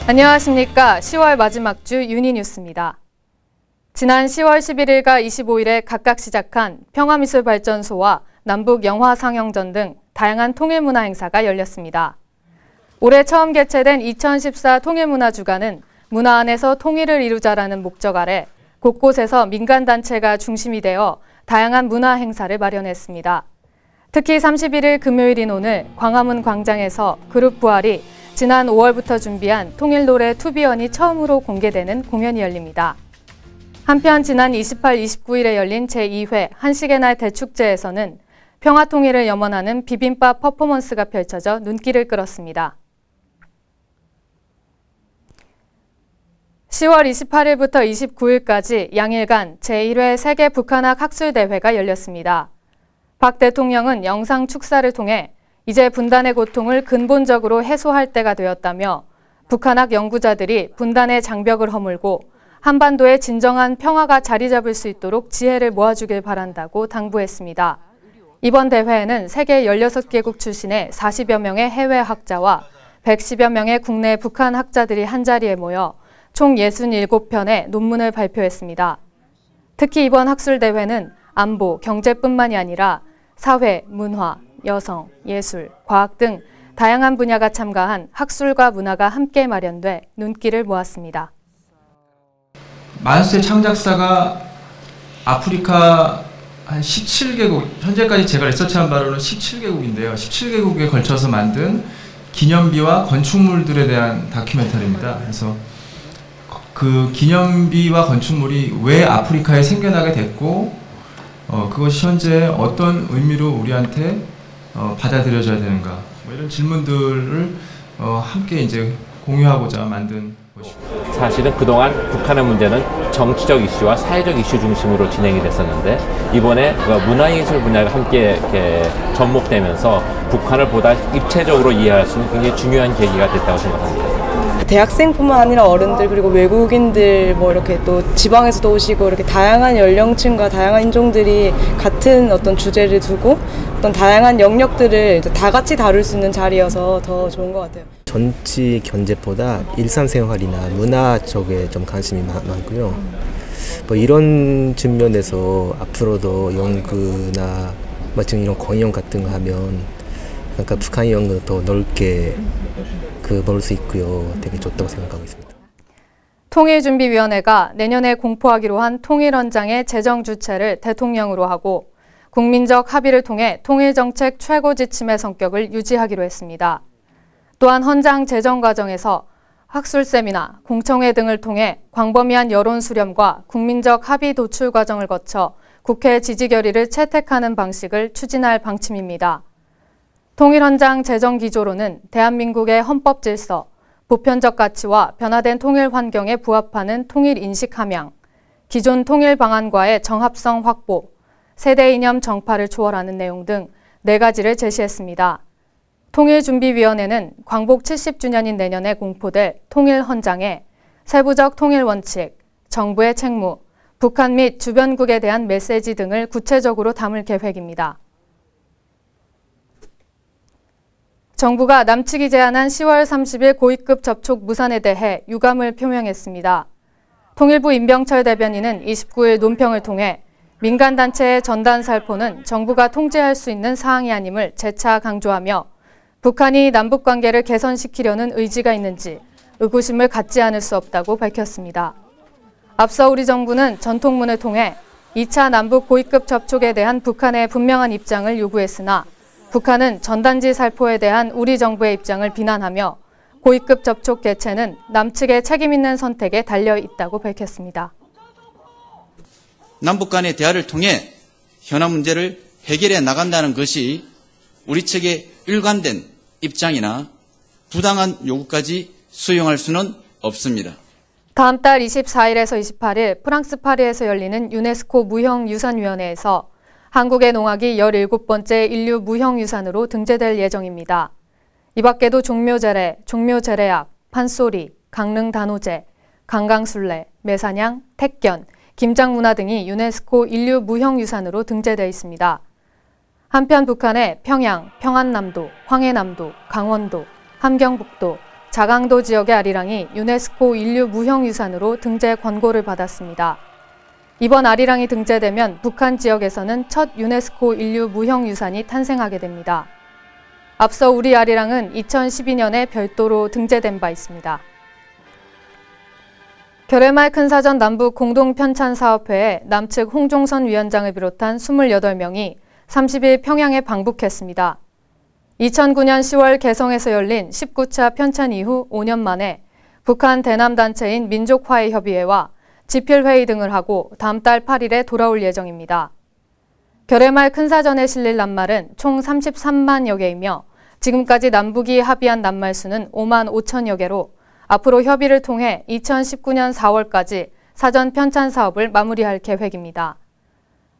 안녕하십니까. 10월 마지막 주 유니뉴스입니다. 지난 10월 11일과 25일에 각각 시작한 평화미술발전소와 남북영화상영전 등 다양한 통일문화 행사가 열렸습니다. 올해 처음 개최된 2014 통일문화주간은 문화 안에서 통일을 이루자라는 목적 아래 곳곳에서 민간단체가 중심이 되어 다양한 문화 행사를 마련했습니다. 특히 31일 금요일인 오늘 광화문 광장에서 그룹 부활이 지난 5월부터 준비한 통일노래 투비언이 처음으로 공개되는 공연이 열립니다. 한편 지난 28, 29일에 열린 제2회 한식의 날 대축제에서는 평화통일을 염원하는 비빔밥 퍼포먼스가 펼쳐져 눈길을 끌었습니다. 10월 28일부터 29일까지 양일간 제1회 세계 북한학 학술대회가 열렸습니다. 박 대통령은 영상 축사를 통해 이제 분단의 고통을 근본적으로 해소할 때가 되었다며 북한학 연구자들이 분단의 장벽을 허물고 한반도에 진정한 평화가 자리 잡을 수 있도록 지혜를 모아주길 바란다고 당부했습니다. 이번 대회에는 세계 16개국 출신의 40여 명의 해외 학자와 110여 명의 국내 북한 학자들이 한자리에 모여 총 67편의 논문을 발표했습니다. 특히 이번 학술대회는 안보, 경제뿐만이 아니라 사회, 문화, 여성, 예술, 과학 등 다양한 분야가 참가한 학술과 문화가 함께 마련돼 눈길을 모았습니다. 만수의 창작사가 아프리카 한 17개국, 현재까지 제가 리서치한 바로는 17개국인데요. 17개국에 걸쳐서 만든 기념비와 건축물들에 대한 다큐멘터리입니다. 그래서 그 기념비와 건축물이 왜 아프리카에 생겨나게 됐고 그것이 현재 어떤 의미로 우리한테 받아들여져야 되는가, 뭐 이런 질문들을 함께 이제 공유하고자 만든 것입니다. 사실은 그동안 북한의 문제는 정치적 이슈와 사회적 이슈 중심으로 진행이 됐었는데 이번에 문화예술 분야가 함께 이렇게 접목되면서 북한을 보다 입체적으로 이해할 수 있는 굉장히 중요한 계기가 됐다고 생각합니다. 대학생뿐만 아니라 어른들 그리고 외국인들 뭐 이렇게 또 지방에서도 오시고 이렇게 다양한 연령층과 다양한 인종들이 같은 어떤 주제를 두고 어떤 다양한 영역들을 다 같이 다룰 수 있는 자리여서 더 좋은 것 같아요. 정치 견제보다 일상생활이나 문화 쪽에 좀 관심이 많고요. 뭐 이런 측면에서 앞으로도 연구나 마치 이런 공연 같은 거 하면 그러니까 북한 연구 더 넓게 볼 수 있고요. 되게 좋다고 생각하고 있습니다. 통일준비위원회가 내년에 공포하기로 한 통일헌장의 재정 주체를 대통령으로 하고 국민적 합의를 통해 통일정책 최고 지침의 성격을 유지하기로 했습니다. 또한 헌장 제정 과정에서 학술 세미나, 공청회 등을 통해 광범위한 여론 수렴과 국민적 합의 도출 과정을 거쳐 국회 지지 결의를 채택하는 방식을 추진할 방침입니다. 통일헌장 제정 기조로는 대한민국의 헌법 질서, 보편적 가치와 변화된 통일 환경에 부합하는 통일 인식 함양, 기존 통일 방안과의 정합성 확보, 세대 이념 정파를 초월하는 내용 등 4가지를 제시했습니다. 통일준비위원회는 광복 70주년인 내년에 공포될 통일헌장에 세부적 통일 원칙, 정부의 책무, 북한 및 주변국에 대한 메시지 등을 구체적으로 담을 계획입니다. 정부가 남측이 제안한 10월 30일 고위급 접촉 무산에 대해 유감을 표명했습니다. 통일부 임병철 대변인은 29일 논평을 통해 민간단체의 전단 살포는 정부가 통제할 수 있는 사항이 아님을 재차 강조하며 북한이 남북관계를 개선시키려는 의지가 있는지 의구심을 갖지 않을 수 없다고 밝혔습니다. 앞서 우리 정부는 전통문을 통해 2차 남북 고위급 접촉에 대한 북한의 분명한 입장을 요구했으나 북한은 전단지 살포에 대한 우리 정부의 입장을 비난하며 고위급 접촉 개최는 남측의 책임 있는 선택에 달려 있다고 밝혔습니다. 남북 간의 대화를 통해 현안 문제를 해결해 나간다는 것이 우리 측의 일관된 입장이나 부당한 요구까지 수용할 수는 없습니다. 다음 달 24일에서 28일 프랑스 파리에서 열리는 유네스코 무형유산위원회에서 한국의 농악이 17번째 인류 무형유산으로 등재될 예정입니다. 이 밖에도 종묘제례, 종묘제례악, 판소리, 강릉단오제, 강강술래, 매사냥, 택견, 김장문화 등이 유네스코 인류 무형유산으로 등재되어 있습니다. 한편 북한의 평양, 평안남도, 황해남도, 강원도, 함경북도, 자강도 지역의 아리랑이 유네스코 인류 무형유산으로 등재 권고를 받았습니다. 이번 아리랑이 등재되면 북한 지역에서는 첫 유네스코 인류 무형유산이 탄생하게 됩니다. 앞서 우리 아리랑은 2012년에 별도로 등재된 바 있습니다. 결의말 큰사전 남북 공동편찬사업회에 남측 홍종선 위원장을 비롯한 28명이 30일 평양에 방북했습니다. 2009년 10월 개성에서 열린 19차 편찬 이후 5년 만에 북한 대남단체인 민족화해협의회와 지필회의 등을 하고 다음 달 8일에 돌아올 예정입니다. 결의말 큰사전에 실릴 낱말은 총 33만여 개이며 지금까지 남북이 합의한 낱말 수는 5만 5천여 개로 앞으로 협의를 통해 2019년 4월까지 사전 편찬 사업을 마무리할 계획입니다.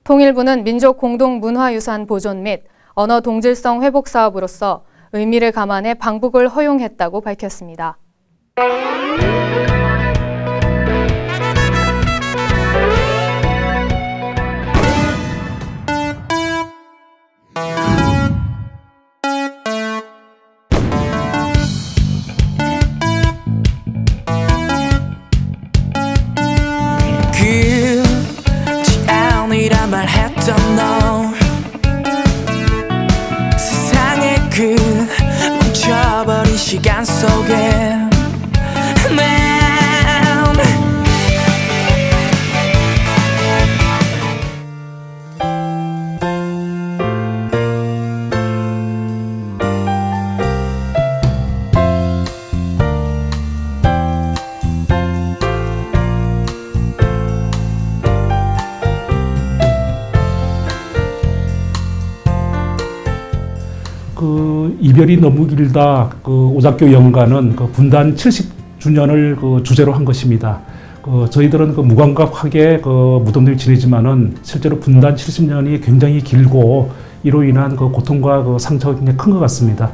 통일부는 민족 공동 문화유산 보존 및 언어 동질성 회복 사업으로서 의미를 감안해 방북을 허용했다고 밝혔습니다. 그렇지 않으란 말했던 너 세상의 그 멈춰버린 시간 속에 그 이별이 너무 길다. 그 오작교 연가는 그 분단 70주년을 그 주제로 한 것입니다. 저희들은 그 무감각하게 그 무덤을 지내지만은 실제로 분단 70년이 굉장히 길고 이로 인한 그 고통과 그 상처가 굉장히 큰 것 같습니다.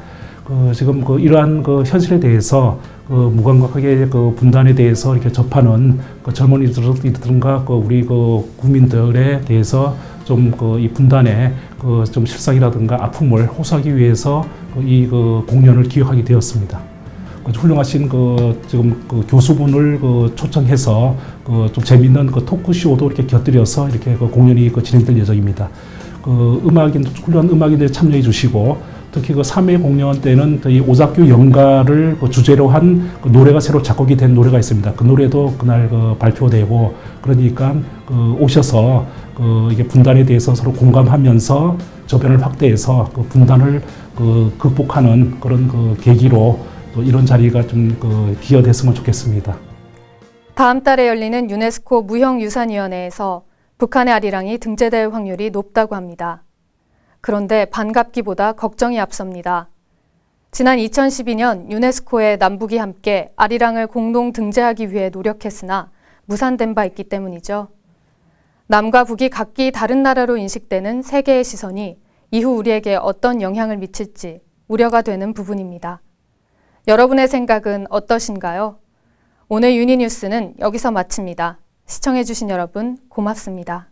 지금 그 이러한 그 현실에 대해서 그 무감각하게 그 분단에 대해서 이렇게 접하는 그 젊은이들과 그 우리 그 국민들에 대해서 좀 그 이 분단의 그 좀 실상이라든가 아픔을 호소하기 위해서 이 그 공연을 기획하게 되었습니다. 훌륭하신 그 지금 그 교수분을 그 초청해서 그 좀 재미있는 그 토크쇼도 이렇게 곁들여서 이렇게 그 공연이 그 진행될 예정입니다. 그 훌륭한 음악인들이 참여해 주시고 특히 그 3회 공연 때는 이 오작교 연가를 그 주제로 한 그 노래가 새로 작곡이 된 노래가 있습니다. 그 노래도 그날 그 발표되고 그러니까 그 오셔서 그 이게 분단에 대해서 서로 공감하면서 저변을 확대해서 그 분단을 그 극복하는 그런 그 계기로 또 이런 자리가 좀 그 기여됐으면 좋겠습니다. 다음 달에 열리는 유네스코 무형유산위원회에서 북한의 아리랑이 등재될 확률이 높다고 합니다. 그런데 반갑기보다 걱정이 앞섭니다. 지난 2012년 유네스코에 남북이 함께 아리랑을 공동 등재하기 위해 노력했으나 무산된 바 있기 때문이죠. 남과 북이 각기 다른 나라로 인식되는 세계의 시선이 이후 우리에게 어떤 영향을 미칠지 우려가 되는 부분입니다. 여러분의 생각은 어떠신가요? 오늘 유니뉴스는 여기서 마칩니다. 시청해주신 여러분 고맙습니다.